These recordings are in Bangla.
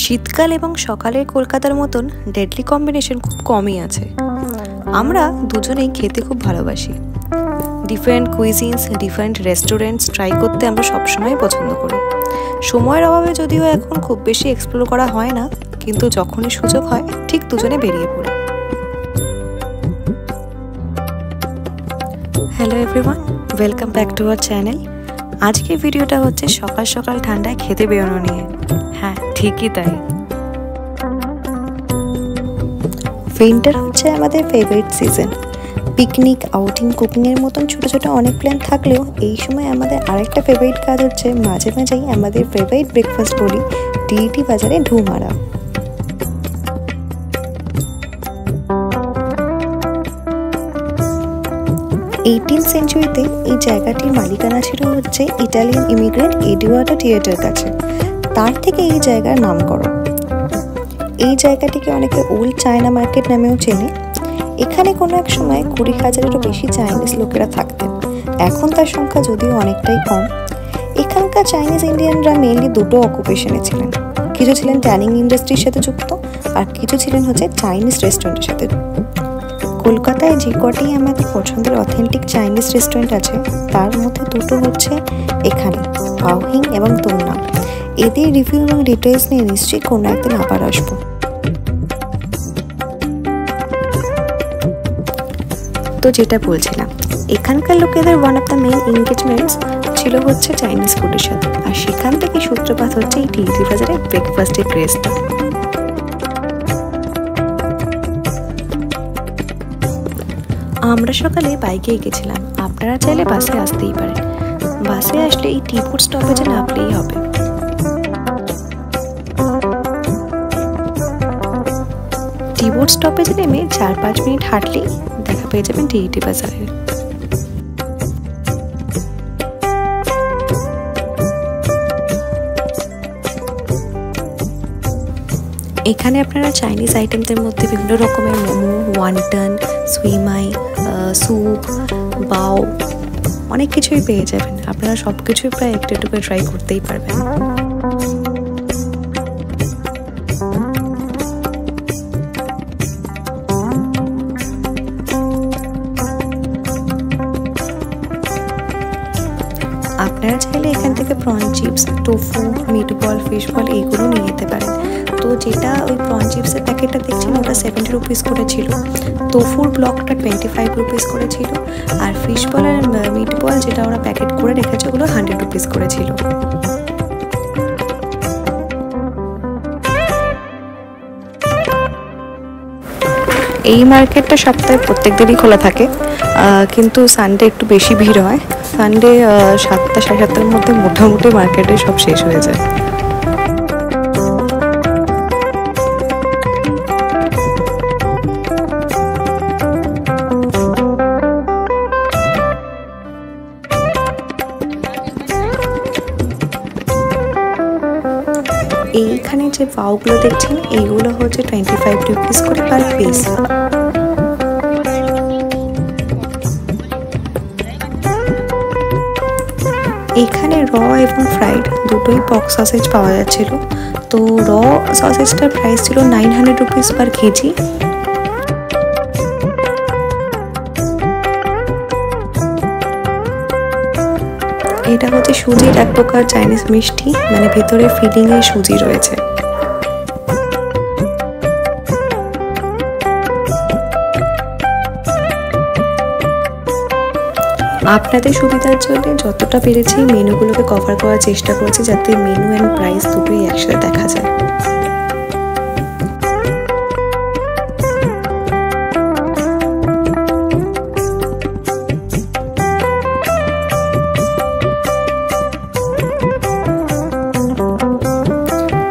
শীতকাল এবং সকালের কলকাতার মতন ডেডলি কম্বিনেশন খুব কমই আছে। আমরা দুজনেই খেতে খুব ভালোবাসি। ডিফারেন্ট কুইজিনস, ডিফারেন্ট রেস্টুরেন্টস ট্রাই করতে আমরা সবসময় পছন্দ করি। সময়ের অভাবে যদিও এখন খুব বেশি এক্সপ্লোর করা হয় না, কিন্তু যখনই সুযোগ হয় ঠিক দুজনে বেরিয়ে পড়ি। Hello everyone, welcome back to our channel. আজকের ভিডিওটা হচ্ছে সকাল সকাল ঠান্ডায় খেতে বেরোনো নিয়ে। হ্যাঁ, ঠিকই তাই। উইন্টার হচ্ছে আমাদের ফেভারিট সিজন। পিকনিক, আউটিং, কুকিংয়ের মতন ছোটো ছোটো অনেক প্ল্যান থাকলেও এই সময় আমাদের আরেকটা ফেভারিট কাজ হচ্ছে মাঝে মাঝেই আমাদের ফেভারিট ব্রেকফাস্ট বলি ডিইটি বাজারে ঢু মারা। এইটিন সেঞ্চুরিতে এই জায়গাটির মালিকানা ছিল হচ্ছে ইটালিয়ান ইমিগ্রেন্ট এডুয়ার্ডো থিয়েটার কাছে। তার থেকে এই জায়গার নামকরণ। এই জায়গাটিকে অনেকে ওল্ড চায়না মার্কেট নামেও চেনে। এখানে কোনো এক সময় 20,000-এরও বেশি চাইনিজ লোকেরা থাকতেন। এখন তার সংখ্যা যদিও অনেকটাই কম। এখানকার চাইনিজ ইন্ডিয়ানরা মেইনলি দুটো অকুপেশনে ছিলেন। কিছু ছিলেন ট্যানিং ইন্ডাস্ট্রির সাথে যুক্ত, আর কিছু ছিলেন হচ্ছে চাইনিজ রেস্টুরেন্টের সাথে। কলকাতায় যে কটি আমাদের পছন্দের অথেন্টিক চাইনিজ রেস্টুরেন্ট আছে তার মধ্যে দুটো হচ্ছে এখানে, বাওহিং এবং তোমনা। এদের রিভিউ এবং ডিটেলস নিয়ে নিশ্চয়ই কোনো একদিন আবার আসবো। তো যেটা বলছিলাম, এখানকার লোকেদের ওয়ান অফ দ্য মেইন এনগেজমেন্টস ছিল হচ্ছে চাইনিজ ফুডের সাথে, আর সেখান থেকে সূত্রপাত হচ্ছে এই ডিইটি বাজারে ব্রেকফাস্টের ক্রেজটা। আমরা সকালে বাইকে গেছিলাম, আপনারা চাইলে বাসে আসতেই পারেন। বাসে আসলে এই টি ফুড স্টপেজে নামলেই হবে। টি ফুড স্টপেজে নেমে 4-5 মিনিট হাঁটলেই দেখা পেয়ে যাবেন ডিইটি বাজারে। এখানে আপনারা চাইনিজ আইটেমদের মধ্যে বিভিন্ন রকমের মোমো, ওয়ান্টন, সুইমাই, স্যুপ, বাও অনেক কিছুই পেয়ে যাবেন। আপনারা সব কিছুই প্রায় একটু একটু করে ট্রাই করতেই পারবেন। আপনারা চাইলে এখান থেকে প্রন চিপস, টোফু, মিট বল, ফিশ বল এইগুলো নিয়ে যেতে পারেন। তো যেটা ওই প্রন চিপসের প্যাকেটটা দেখছেন ওটা 70 রুপিস করে ছিল, টোফুর ব্লকটা 25 রুপিস করে ছিল, আর ফিশ বল আর মিট বল যেটা ওরা প্যাকেট করে রেখেছে ওগুলো 100 রুপিস করে ছিল। এই মার্কেটটা সপ্তাহে প্রত্যেক দিনই খোলা থাকে, কিন্তু সানডে একটু বেশি ভিড় হয়। সানডে 7টা সাড়ে 7টার মধ্যে মোটামুটি মার্কেটে সব শেষ হয়ে যায়। এইখানে যে পাওগুলো দেখছেন এইগুলো হচ্ছে 25 রুপিস করে পার পিস। এখানে র এবং ফ্রাইড দুটোই পক সসেজ পাওয়া যাচ্ছিল। তো র সসেজটার প্রাইস ছিল 900 রুপিস পার কেজি। এটা হচ্ছে সুজির এক প্রকার চাইনিজ মিষ্টি, মানে ভেতরে ফিলিংয়ে সুজি রয়েছে। আপনাদের সুবিধার জন্য যতটা পেরেছি মেনুগুলোকে কভার করার চেষ্টা করছি, যাতে মেনু অ্যান্ড প্রাইস দুটোই একসাথে দেখা যায়।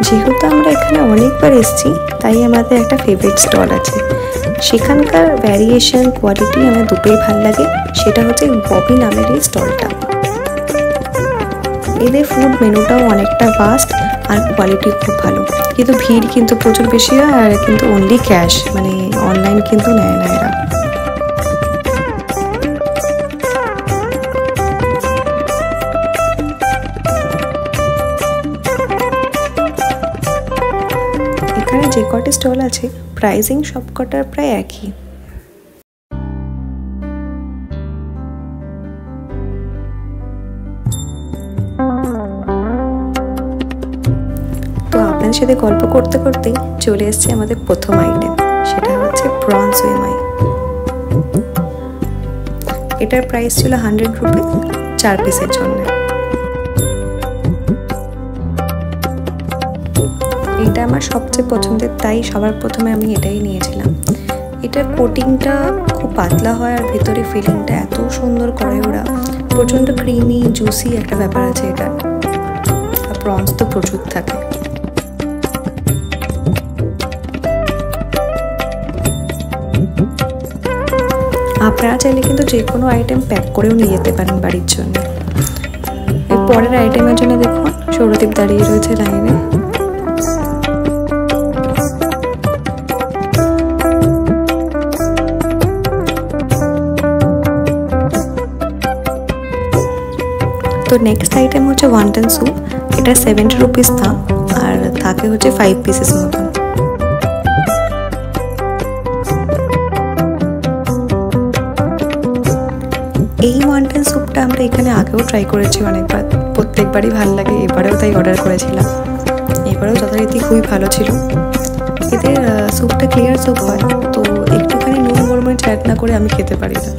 যেহেতু আমরা এখানে অনেকবার এসেছি তাই আমাদের একটা ফেভারিট স্টল আছে। সেখানকার ভ্যারিয়েশন, কোয়ালিটি আমার দুটোই ভালো লাগে। সেটা হচ্ছে ববি নামের এই স্টলটা। এদের ফুড মেনুটাও অনেকটা ভাস্ট আর কোয়ালিটি খুব ভালো, কিন্তু ভিড় কিন্তু প্রচুর বেশি হয়, আর কিন্তু অনলি ক্যাশ, মানে অনলাইন কিন্তু নেয় না এরা। এখানে যে কটি স্টল আছে প্রাইসিং সবকটার প্রায় একই। তো আপনাদের সাথে গল্প করতে করতেই চলে এসেছে আমাদের প্রথম আইটেম, সেটা হচ্ছে প্রন সুইমাই। এটার প্রাইস ছিল 100 রুপিস 4 পিসের জন্য। এটা আমার সবচেয়ে পছন্দের, তাই সবার প্রথমে আমি এটাই নিয়েছিলাম। এটার কোটিংটা খুব পাতলা হয় আর ভেতরে ফিলিংটা এত সুন্দর করে ওরা, প্রচণ্ড ক্রিমি জুসি একটা ব্যাপার আছে এটা, আর প্রনস তো প্রচুর থাকে। আপনারা চাইলে কিন্তু যে কোনো আইটেম প্যাক করেও নিয়ে যেতে পারেন বাড়ির জন্য। এর পরের আইটেমের জন্য দেখুন সৌরদীপ দাঁড়িয়ে রয়েছে লাইনে। তো নেক্সট আইটেম হচ্ছে ওয়ান্টন স্যুপ। এটা 70 রুপিস দাম আর থাকে হচ্ছে 5 পিসেস মতন। এই ওয়ান্টন স্যুপটা আমরা এখানে আগেও ট্রাই করেছি অনেকবার, প্রত্যেকবারই ভালো লাগে, এবারেও তাই অর্ডার করেছিলাম। এবারেও যথারীতি খুবই ভালো ছিল। এদের স্যুপটা ক্লিয়ার স্যুপ হয়, তো একটুখানি নুন মরিচ অ্যাড না করে আমি খেতে পারি না।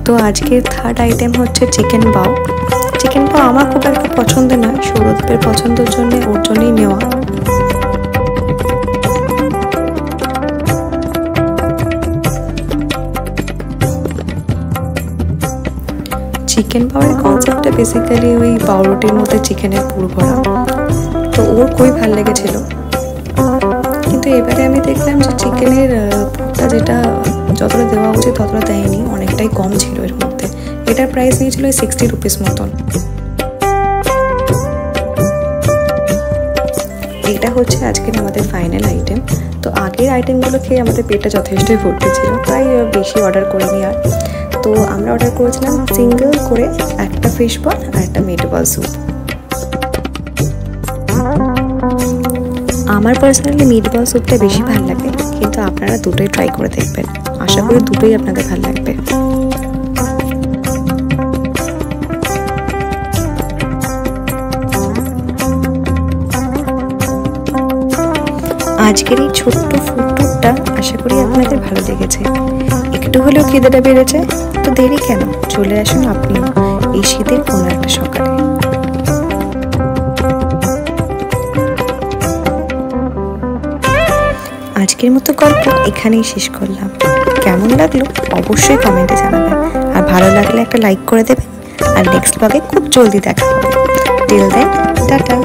তো আজকের থার্ড আইটেম হচ্ছে চিকেন বাও। চিকেন বাও আমার খুব একটা পছন্দ নয়, সৌরদীপের পছন্দের জন্য ওর জন্যই নেওয়া। চিকেন বাওয়ের কনসেপ্টটা বেসিক্যালি ওই পাউরুটির মধ্যে চিকেনের পুর ভরা, তো ওর খুবই ভালো লেগেছিল। কিন্তু এবারে আমি দেখলাম যে চিকেনের পুরটা যেটা যতটা দেওয়া উচিত ততটা দেয়নি, অনেকটাই কম ছিল এর মধ্যে। এটার প্রাইস নিয়েছিল 60 রুপিস মতন। এটা হচ্ছে আজকের আমাদের ফাইনাল আইটেম। তো আগের আইটেমগুলো খেয়ে আমাদের পেটটা যথেষ্টই ভর্তি ছিল, তাই বেশি অর্ডার করিনি আর। তো আমরা অর্ডার করেছিলাম সিঙ্গেল করে একটা ফিশ বল আর একটা মিট বল স্যুপ। আমার পার্সোনালি মিট বল স্যুপটা বেশি ভালো লাগে, কিন্তু আপনারা দুটোই ট্রাই করে দেখবেন, আশা করি দুটোই আপনাদের ভালো লাগবে। আজকের এই ছোট্ট ফুড ট্যুরটা আশা করি আপনাদের ভালো লেগেছে। একটু হলেও খিদেটা বেড়েছে, তো দেরি কেন, চলে আসুন আপনিও এই শীতের কোনো একটা সকালে। আজকের মতো গল্প এখানেই শেষ করলাম। কেমন লাগলো অবশ্যই কমেন্টে জানাবেন, আর ভালো লাগলে একটা লাইক করে দেবেন। আর নেক্সট ব্লগে খুব জলদি দেখা হবে। Till then tata.